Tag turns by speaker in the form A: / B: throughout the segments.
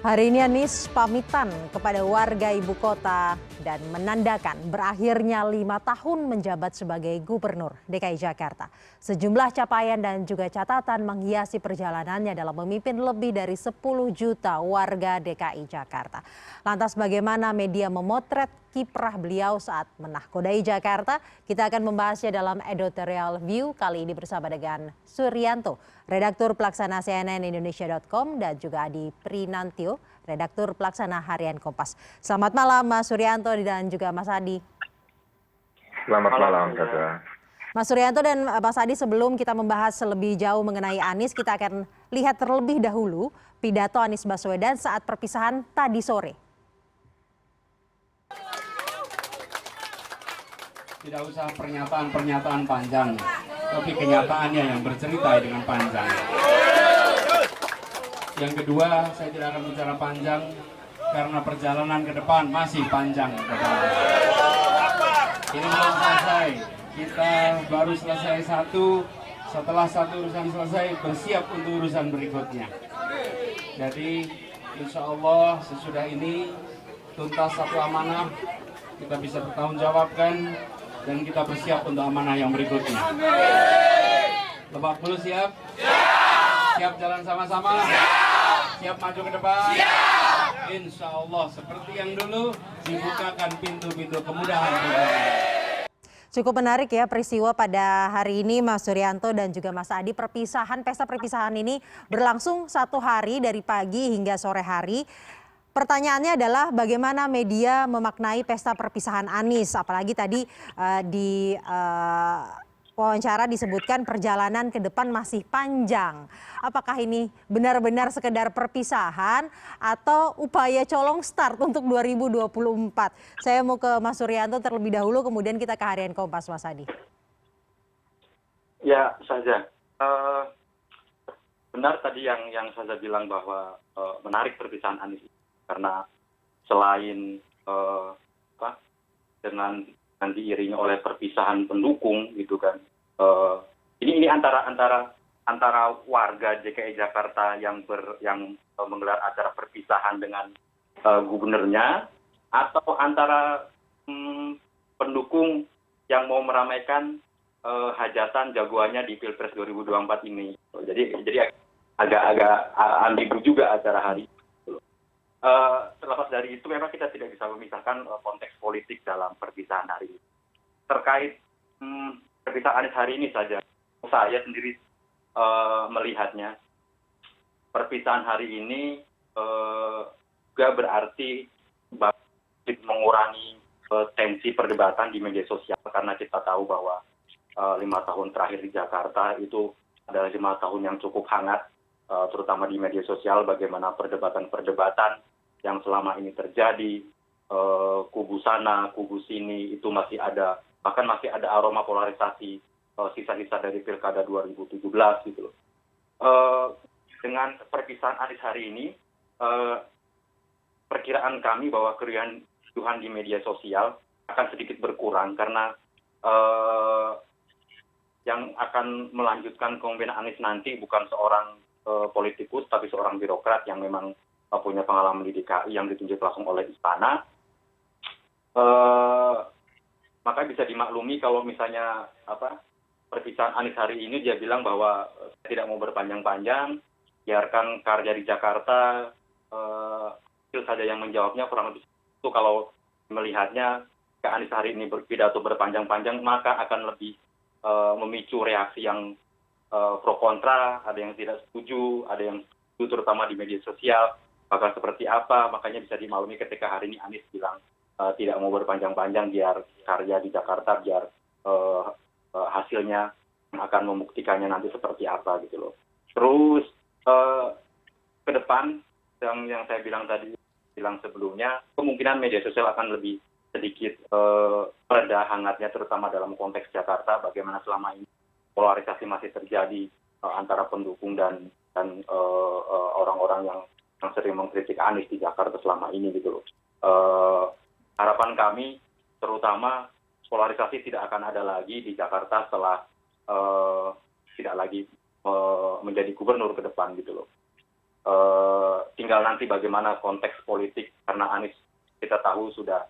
A: Hari ini Anies pamitan kepada warga ibu kota dan menandakan berakhirnya 5 tahun menjabat sebagai Gubernur DKI Jakarta. Sejumlah capaian dan juga catatan menghiasi perjalanannya dalam memimpin lebih dari 10 juta warga DKI Jakarta. Lantas bagaimana media memotret kiprah beliau saat menahkodai Jakarta? Kita akan membahasnya dalam editorial view kali ini bersama dengan Suryanto, redaktur pelaksana cnnindonesia.com, dan juga Adi Prinantio, redaktur pelaksana harian Kompas. Selamat malam Mas Suryanto dan juga Mas Adi.
B: Selamat malam, Kak.
A: Mas Suryanto dan Mas Adi, sebelum kita membahas lebih jauh mengenai Anies, kita akan lihat terlebih dahulu pidato Anies Baswedan saat perpisahan tadi sore.
C: Tidak usah pernyataan-pernyataan panjang, tapi kenyataannya yang bercerita dengan panjang. Yang kedua, saya tidak akan bicara panjang karena perjalanan ke depan masih panjang. Ini belum selesai. Kita baru selesai satu, setelah satu urusan selesai, bersiap untuk urusan berikutnya. Jadi, insya Allah sesudah ini tuntas satu amanah, kita bisa bertanggung jawabkan dan kita bersiap untuk amanah yang berikutnya. Lebak Bulus siap? Siap jalan sama-sama? Siap maju ke depan? Insya Allah seperti yang dulu dibukakan pintu-pintu kemudahan.
A: Cukup menarik ya peristiwa pada hari ini Mas Suryanto dan juga Mas Adi. Pesta perpisahan ini berlangsung 1 hari dari pagi hingga sore hari. Pertanyaannya adalah bagaimana media memaknai pesta perpisahan Anies, apalagi tadi di wawancara disebutkan perjalanan ke depan masih panjang. Apakah ini benar-benar sekedar perpisahan atau upaya colong start untuk 2024? Saya mau ke Mas Suryanto terlebih dahulu, kemudian kita ke harian Kompas, Mas Adi.
B: Ya, saja. Benar tadi yang Saza bilang bahwa menarik perpisahan Anies karena selain dengan diiringi oleh perpisahan pendukung gitu kan, ini antara warga DKI Jakarta yang menggelar acara perpisahan dengan gubernurnya, atau antara pendukung yang mau meramaikan hajatan jagoannya di Pilpres 2024 ini. Jadi agak ambigu juga acara hari ini. Terlepas dari itu, memang kita tidak bisa memisahkan konteks politik dalam perpisahan hari ini. Terkait perpisahan Anies hari ini saja, saya sendiri melihatnya, perpisahan hari ini juga berarti mengurangi tensi perdebatan di media sosial, karena kita tahu bahwa 5 tahun terakhir di Jakarta itu adalah 5 tahun yang cukup hangat, terutama di media sosial, bagaimana perdebatan-perdebatan yang selama ini terjadi, kubu sana, kubu sini, itu masih ada, bahkan masih ada aroma polarisasi, sisa-sisa dari Pilkada 2017 gitu loh. Dengan perpisahan Anies hari ini, perkiraan kami bahwa keriuhan di media sosial akan sedikit berkurang, karena yang akan melanjutkan kepemimpinan Anies nanti bukan seorang politikus, tapi seorang birokrat yang memang punya pengalaman di DKI yang ditunjuk langsung oleh istana. Maka bisa dimaklumi kalau misalnya perpisahan Anies hari ini dia bilang bahwa saya tidak mau berpanjang-panjang, biarkan karya di Jakarta, itu saja yang menjawabnya, kurang lebih itu. Kalau melihatnya ke Anies hari ini berpidato berpanjang-panjang, maka akan lebih memicu reaksi yang pro kontra, ada yang tidak setuju, ada yang setuju, terutama di media sosial, bakal seperti apa. Makanya bisa dimaklumi ketika hari ini Anies bilang tidak mau berpanjang-panjang, biar karya di Jakarta, biar hasilnya akan membuktikannya nanti seperti apa gitu loh. Terus ke depan, yang saya bilang sebelumnya, kemungkinan media sosial akan lebih sedikit reda hangatnya, terutama dalam konteks Jakarta, bagaimana selama ini polarisasi masih terjadi antara pendukung dan orang-orang yang sering mengkritik Anies di Jakarta selama ini gitu loh. Harapan kami terutama polarisasi tidak akan ada lagi di Jakarta setelah tidak lagi menjadi gubernur ke depan gitu loh. tinggal nanti bagaimana konteks politik, karena Anies kita tahu sudah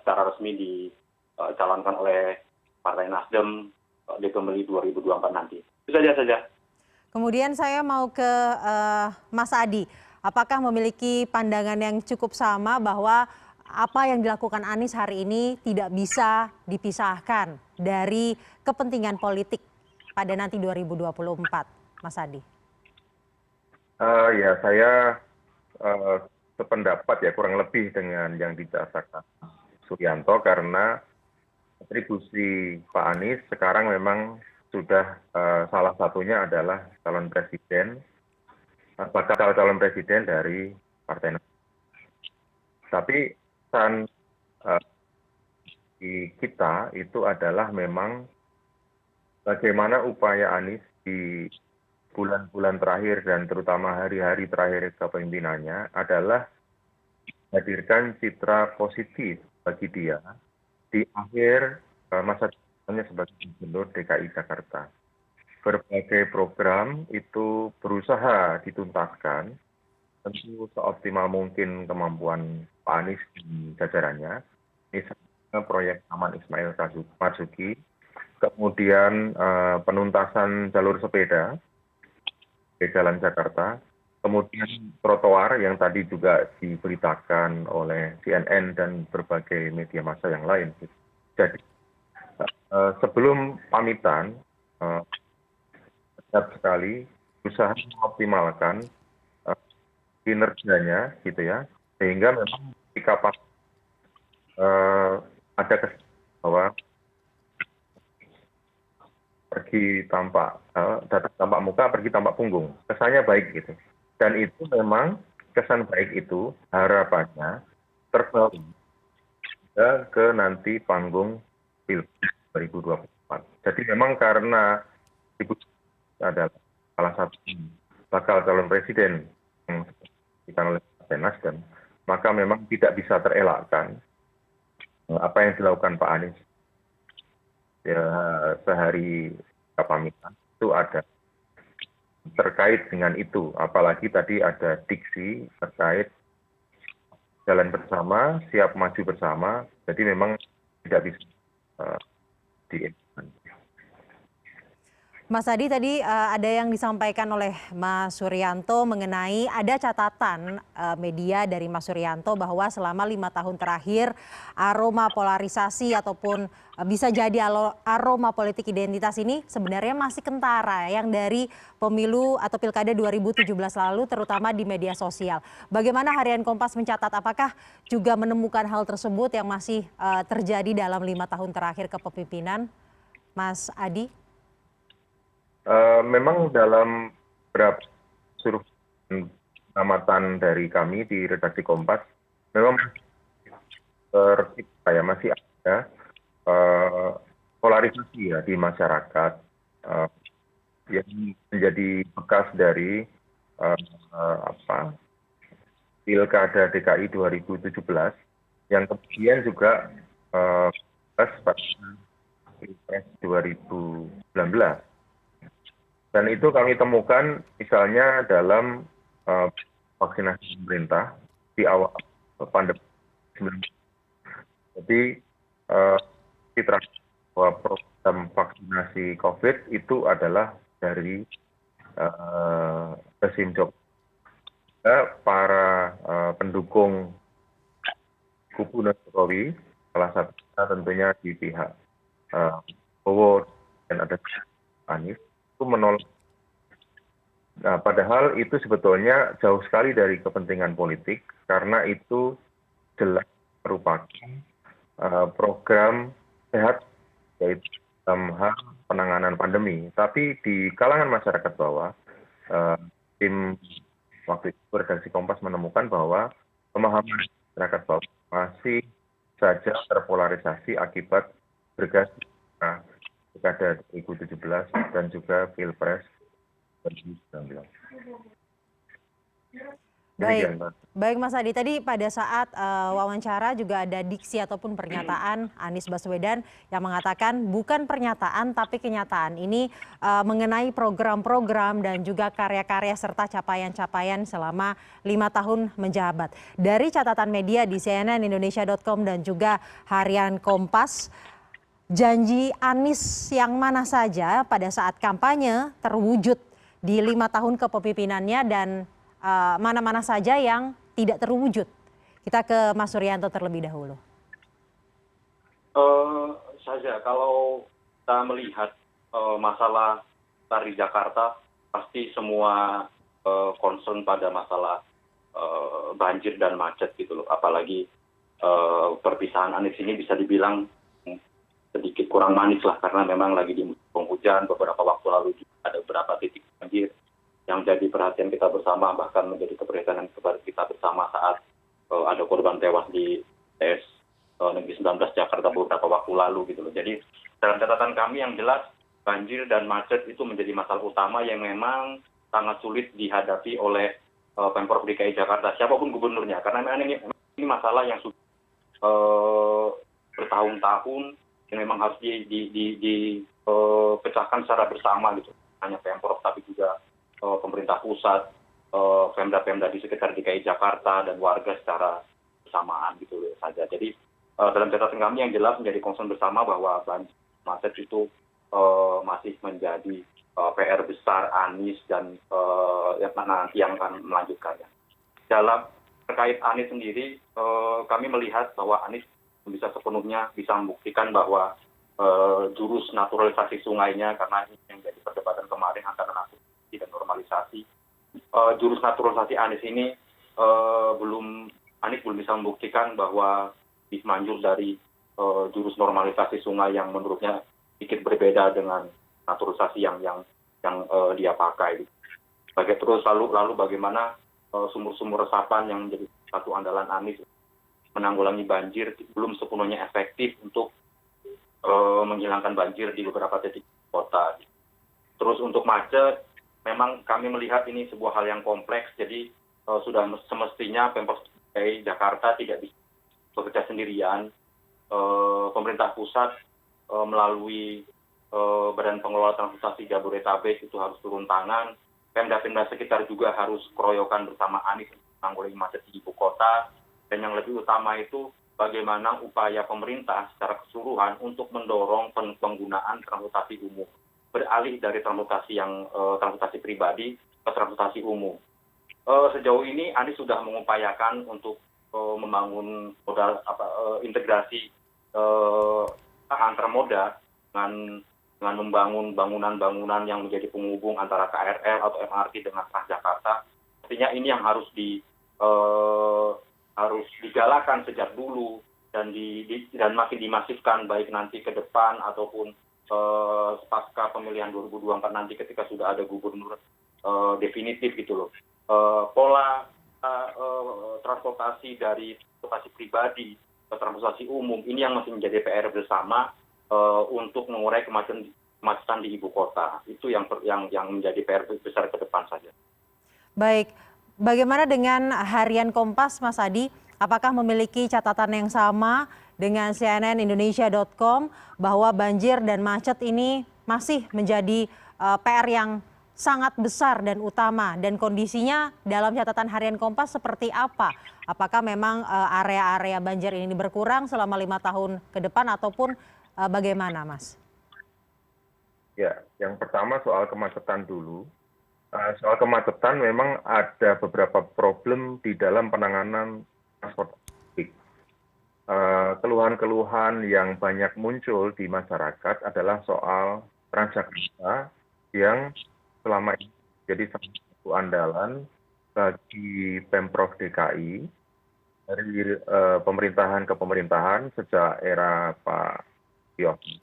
B: secara resmi dicalonkan oleh Partai Nasdem di pemilu 2024 nanti. Itu saja.
A: Kemudian saya mau ke Mas Adi. Apakah memiliki pandangan yang cukup sama bahwa apa yang dilakukan Anies hari ini tidak bisa dipisahkan dari kepentingan politik pada nanti 2024, Mas Adi?
D: Ya, saya sependapat ya kurang lebih dengan yang dikatakan Suryanto, karena atribusi Pak Anies sekarang memang sudah salah satunya adalah bakal calon presiden dari Partai Nasdem. Tapi pesan di kita itu adalah memang bagaimana upaya Anies di bulan-bulan terakhir dan terutama hari-hari terakhir kepemimpinannya adalah menghadirkan citra positif bagi dia di akhir masa jabatannya sebagai Gubernur DKI Jakarta. Berbagai program itu berusaha dituntaskan, tentu seoptimal mungkin kemampuan Pak Anies dan jajarannya. Misalnya proyek Taman Ismail Marzuki, kemudian penuntasan jalur sepeda di Jalan Jakarta, kemudian trotoar yang tadi juga diberitakan oleh CNN dan berbagai media massa yang lain. Jadi sebelum pamitan, benar sekali berusaha mengoptimalkan kinerjanya, gitu ya, sehingga memang ketika ada kesan bahwa datang tanpa muka, pergi tanpa punggung. Kesannya baik gitu. Dan itu memang kesan baik itu harapannya terbawa ke nanti panggung Pilpres 2024. Jadi memang karena Ibu adalah salah satu bakal calon presiden yang disampaikan oleh Partai Nasdem, maka memang tidak bisa terelakkan apa yang dilakukan Pak Anies ya sehari pamitan itu ada terkait dengan itu, apalagi tadi ada diksi terkait jalan bersama, siap maju bersama, jadi memang tidak bisa
A: Mas Adi, tadi ada yang disampaikan oleh Mas Suryanto mengenai ada catatan media dari Mas Suryanto bahwa selama 5 tahun terakhir aroma polarisasi ataupun bisa jadi aroma politik identitas ini sebenarnya masih kentara yang dari pemilu atau pilkada 2017 lalu terutama di media sosial. Bagaimana Harian Kompas mencatat, apakah juga menemukan hal tersebut yang masih terjadi dalam 5 tahun terakhir kepemimpinan, Mas Adi?
D: Memang dalam beberapa survei amatan dari kami di redaksi Kompas, memang masih ada polarisasi ya di masyarakat yang menjadi bekas dari Pilkada DKI 2017 yang kemudian juga pada Pilpres 2019. Dan itu kami temukan misalnya dalam vaksinasi pemerintah di awal pandemi 19. Jadi citra bahwa program vaksinasi COVID itu adalah dari rezim Jokowi. Para pendukung kubu Jokowi, salah satunya tentunya di pihak Bowo dan ada Anies, itu menolak. Nah, padahal itu sebetulnya jauh sekali dari kepentingan politik karena itu jelas merupakan program sehat yaitu dalam hal penanganan pandemi. Tapi di kalangan masyarakat bawah, tim waktu itu redaksi Kompas menemukan bahwa pemahaman masyarakat bawah masih saja terpolarisasi akibat berbagai Pilkada 2017 dan juga Pilpres 2019.
A: Baik,
D: Demikian, Mbak.
A: baik Mas Adi. Tadi pada saat wawancara juga ada diksi ataupun pernyataan Anies Baswedan yang mengatakan bukan pernyataan tapi kenyataan. Ini mengenai program-program dan juga karya-karya serta capaian-capaian selama 5 tahun menjabat. Dari catatan media di cnnindonesia.com dan juga harian Kompas, janji Anies yang mana saja pada saat kampanye terwujud di 5 tahun kepemimpinannya dan mana-mana saja yang tidak terwujud. Kita ke Mas Suryanto terlebih dahulu.
B: Saja kalau kita melihat masalah di Jakarta, pasti semua concern pada masalah banjir dan macet gitu loh. Apalagi perpisahan Anies ini bisa dibilang sedikit kurang manis lah, karena memang lagi di musim penghujan. Beberapa waktu lalu juga ada beberapa titik banjir yang jadi perhatian kita bersama, bahkan menjadi keprihatinan kita bersama saat ada korban tewas di TS Negeri 19 Jakarta beberapa waktu lalu gitu loh. Jadi dalam catatan kami yang jelas, banjir dan macet itu menjadi masalah utama yang memang sangat sulit dihadapi oleh Pemprov DKI Jakarta, siapapun gubernurnya, karena memang ini masalah yang sudah bertahun-tahun yang memang harus dipecahkan secara bersama gitu. Hanya Pemprov tapi juga pemerintah pusat, Pemda-Pemda di sekitar DKI Jakarta dan warga secara bersamaan gitu saja. Jadi dalam catatan kami yang jelas menjadi concern bersama bahwa banjir macet itu masih menjadi PR besar Anies dan nanti yang akan melanjutkannya. Dalam terkait Anies sendiri, kami melihat bahwa Anies bisa sepenuhnya bisa membuktikan bahwa jurus naturalisasi sungainya, karena ini yang jadi perdebatan kemarin antara naturalisasi dan normalisasi. Jurus naturalisasi Anies ini Anies belum bisa membuktikan bahwa lebih manjur dari jurus normalisasi sungai yang menurutnya sedikit berbeda dengan naturalisasi yang dia pakai. Terus lalu bagaimana sumur-sumur resapan yang menjadi satu andalan Anies menanggulangi banjir belum sepenuhnya efektif untuk menghilangkan banjir di beberapa titik kota. Terus untuk macet, memang kami melihat ini sebuah hal yang kompleks, jadi sudah semestinya Pemprov DKI Jakarta tidak bisa bekerja sendirian. Pemerintah pusat melalui Badan Pengelola Transportasi Jabodetabek itu harus turun tangan. Pemda-pemda sekitar juga harus keroyokan bersama Anies untuk menanggulangi macet di ibu kota. Dan yang lebih utama itu bagaimana upaya pemerintah secara keseluruhan untuk mendorong penggunaan transportasi umum, beralih dari transportasi pribadi ke transportasi umum. Sejauh ini Anies sudah mengupayakan untuk membangun integrasi antar moda dengan membangun bangunan-bangunan yang menjadi penghubung antara KRL atau MRT dengan Transjakarta. Artinya ini yang harus digalakan sejak dulu dan makin dimasifkan baik nanti ke depan ataupun pasca pemilihan 2024 nanti ketika sudah ada gubernur definitif gitu loh. Pola transportasi dari transportasi pribadi ke transportasi umum ini yang masih menjadi PR bersama untuk mengurai kemacetan di ibu kota. Itu yang menjadi PR besar ke depan saja.
A: Baik, bagaimana dengan harian Kompas, Mas Adi? Apakah memiliki catatan yang sama dengan cnnindonesia.com bahwa banjir dan macet ini masih menjadi PR yang sangat besar dan utama, dan kondisinya dalam catatan harian Kompas seperti apa? Apakah memang area-area banjir ini berkurang selama 5 tahun ke depan ataupun bagaimana, Mas?
D: Ya, yang pertama soal kemacetan dulu. Soal kemacetan memang ada beberapa problem di dalam penanganan transportasi publik. Keluhan-keluhan yang banyak muncul di masyarakat adalah soal Transjakarta yang selama ini jadi satu andalan bagi Pemprov DKI dari pemerintahan ke pemerintahan sejak era Pak Yogi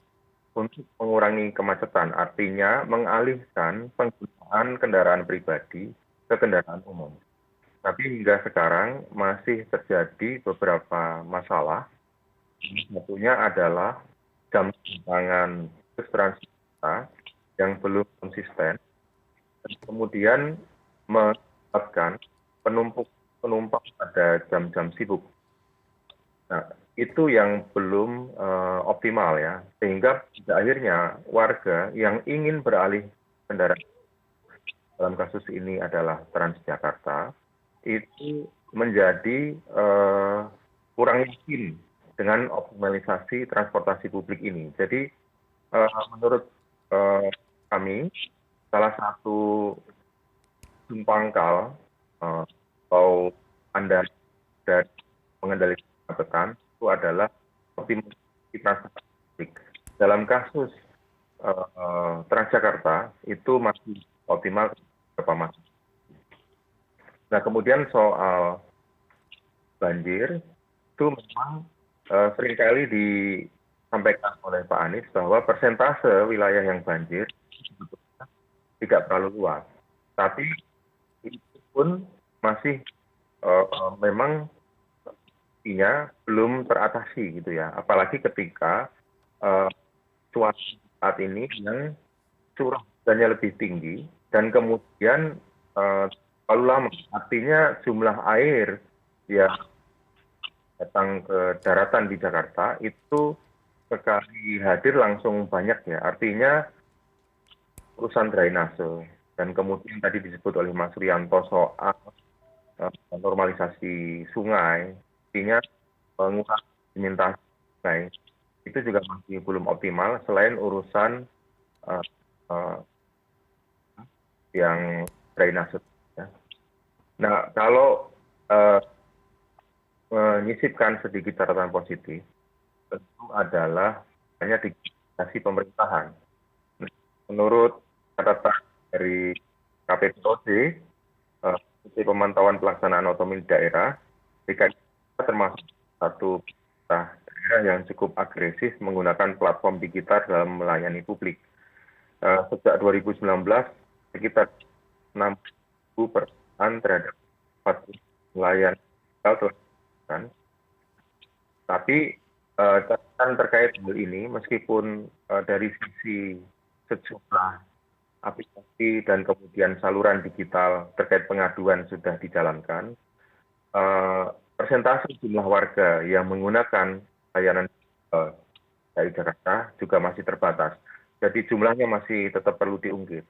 D: untuk mengurangi kemacetan, artinya mengalihkan penggunaan kendaraan pribadi ke kendaraan umum. Tapi hingga sekarang masih terjadi beberapa masalah. Satunya adalah jam penerbangan bus Transjakarta yang belum konsisten, dan kemudian menyebabkan penumpukan penumpang pada jam-jam sibuk. Nah, itu yang belum optimal ya, sehingga pada akhirnya warga yang ingin beralih kendaraan, dalam kasus ini adalah Transjakarta, itu menjadi kurang yakin dengan optimalisasi transportasi publik ini. Jadi menurut kami, salah satu pangkal atau anda dari pengendalian kemacetan itu adalah optimalisasi transportasi publik. Dalam kasus Transjakarta itu masih optimal beberapa masa. Nah, kemudian soal banjir itu memang seringkali disampaikan oleh Pak Anies bahwa persentase wilayah yang banjir sebetulnya tidak terlalu luas. Tapi itu pun masih memang artinya belum teratasi gitu ya. Apalagi ketika cuaca saat ini yang curah hujannya lebih tinggi dan kemudian terlalu lama. Artinya jumlah air yang datang ke daratan di Jakarta itu sekali hadir langsung banyak ya. Artinya urusan drainase dan kemudian tadi disebut oleh Mas Rianto soal normalisasi sungai, artinya mengurangi sedimentasi sungai itu juga masih belum optimal selain urusan yang drainase. Ya. Nah, kalau menyisipkan sedikit catatan positif, tentu adalah hanya digitalisasi pemerintahan. Menurut catatan dari KPPOD, pemantauan pelaksanaan otonomi daerah, DKI termasuk satu daerah yang cukup agresif menggunakan platform digital dalam melayani publik. Sejak 2019, sekitar 6.000 persen terhadap 40 nelayan digital telah dilakukan. Tapi catatan terkait hal ini, meskipun dari sisi sejumlah aplikasi dan kemudian saluran digital terkait pengaduan sudah dijalankan, persentase jumlah warga yang menggunakan layanan dari Jakarta juga masih terbatas. Jadi jumlahnya masih tetap perlu diungkit.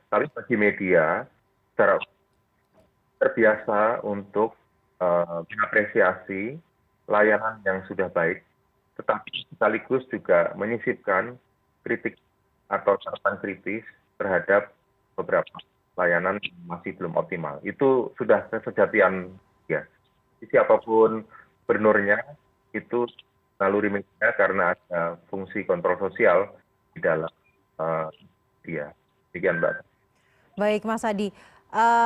D: Tapi bagi media, secara terbiasa untuk mengapresiasi layanan yang sudah baik, tetapi sekaligus juga menyisipkan kritik atau catatan kritis terhadap beberapa layanan yang masih belum optimal. Itu sudah kesejatian ya. Siapapun gubernurnya itu naluri media karena ada fungsi kontrol sosial di dalam dia. Demikian Mbak.
A: Baik Mas Adi,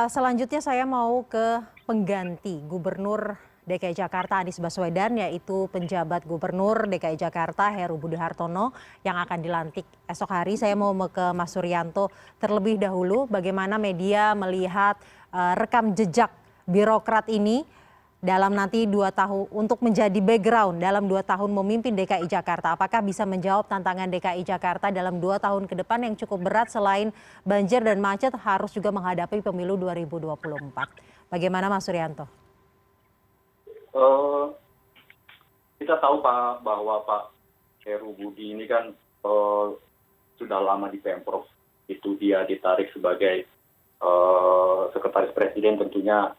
A: selanjutnya saya mau ke pengganti Gubernur DKI Jakarta Anies Baswedan, yaitu penjabat Gubernur DKI Jakarta Heru Budi Hartono yang akan dilantik esok hari. Saya mau ke Mas Suryanto terlebih dahulu, bagaimana media melihat rekam jejak birokrat ini dalam nanti 2 tahun untuk menjadi background dalam 2 tahun memimpin DKI Jakarta. Apakah bisa menjawab tantangan DKI Jakarta dalam 2 tahun ke depan yang cukup berat, selain banjir dan macet harus juga menghadapi pemilu 2024. Bagaimana Mas Suryanto?
B: Kita tahu Pak bahwa Pak Heru Budi ini kan sudah lama di Pemprov. Itu dia ditarik sebagai sekretaris presiden, tentunya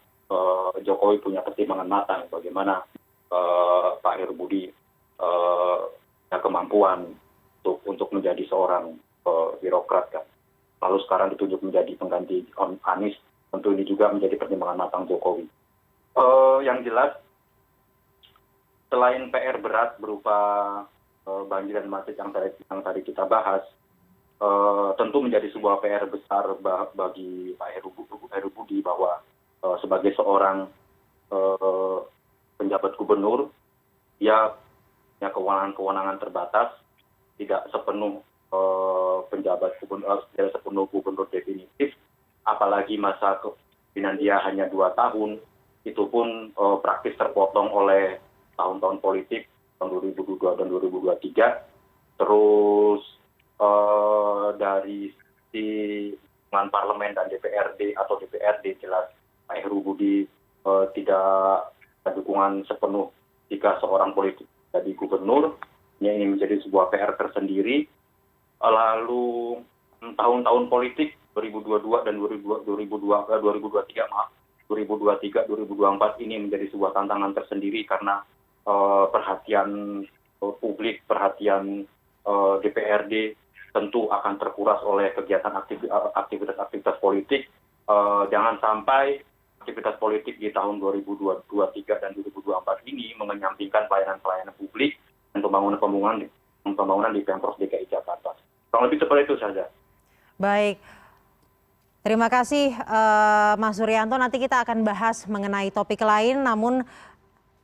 B: Jokowi punya pertimbangan matang bagaimana Pak Heru Budi punya kemampuan untuk menjadi seorang birokrat kan. Lalu sekarang ditunjuk menjadi pengganti Anies, tentu ini juga menjadi pertimbangan matang Jokowi. Yang jelas selain PR berat berupa banjir dan macet yang tadi kita bahas, tentu menjadi sebuah PR besar bagi Pak Heru Budi bahwa sebagai seorang penjabat gubernur, dia punya kewenangan terbatas, tidak sepenuh tidak sepenuh gubernur definitif, apalagi masa kepemimpinan dia hanya 2 tahun, itu pun praktis terpotong oleh tahun-tahun politik tahun 2022 dan 2023, terus dari sisi parlemen dan DPRD jelas Pak Heru Budi tidak ada dukungan sepenuh jika seorang politik jadi gubernur. Ini menjadi sebuah PR tersendiri. Lalu tahun-tahun politik 2022 dan 2023 2024 ini menjadi sebuah tantangan tersendiri karena perhatian publik, perhatian DPRD tentu akan terkuras oleh kegiatan aktivitas politik. Jangan sampai aktivitas politik di tahun 2023 dan 2024 ini mengenyampingkan pelayanan-pelayanan publik dan pembangunan di Pemprov DKI Jakarta. Kurang lebih seperti itu saja.
A: Baik, terima kasih Mas Suryanto. Nanti kita akan bahas mengenai topik lain, namun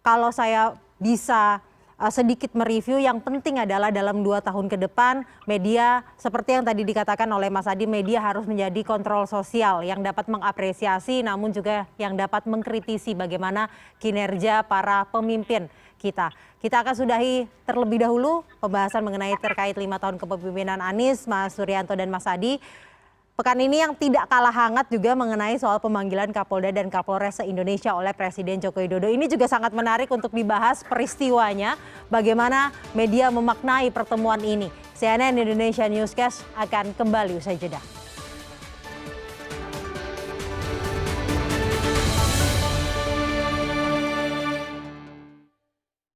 A: kalau saya bisa sedikit mereview, yang penting adalah dalam 2 tahun ke depan media seperti yang tadi dikatakan oleh Mas Adi, media harus menjadi kontrol sosial yang dapat mengapresiasi namun juga yang dapat mengkritisi bagaimana kinerja para pemimpin kita. Kita akan sudahi terlebih dahulu pembahasan mengenai terkait 5 tahun kepemimpinan Anies, Mas Suryanto dan Mas Adi. Pekan ini yang tidak kalah hangat juga mengenai soal pemanggilan Kapolda dan Kapolres se-Indonesia oleh Presiden Joko Widodo. Ini juga sangat menarik untuk dibahas peristiwanya, bagaimana media memaknai pertemuan ini. CNN Indonesia Newscast akan kembali usai jeda.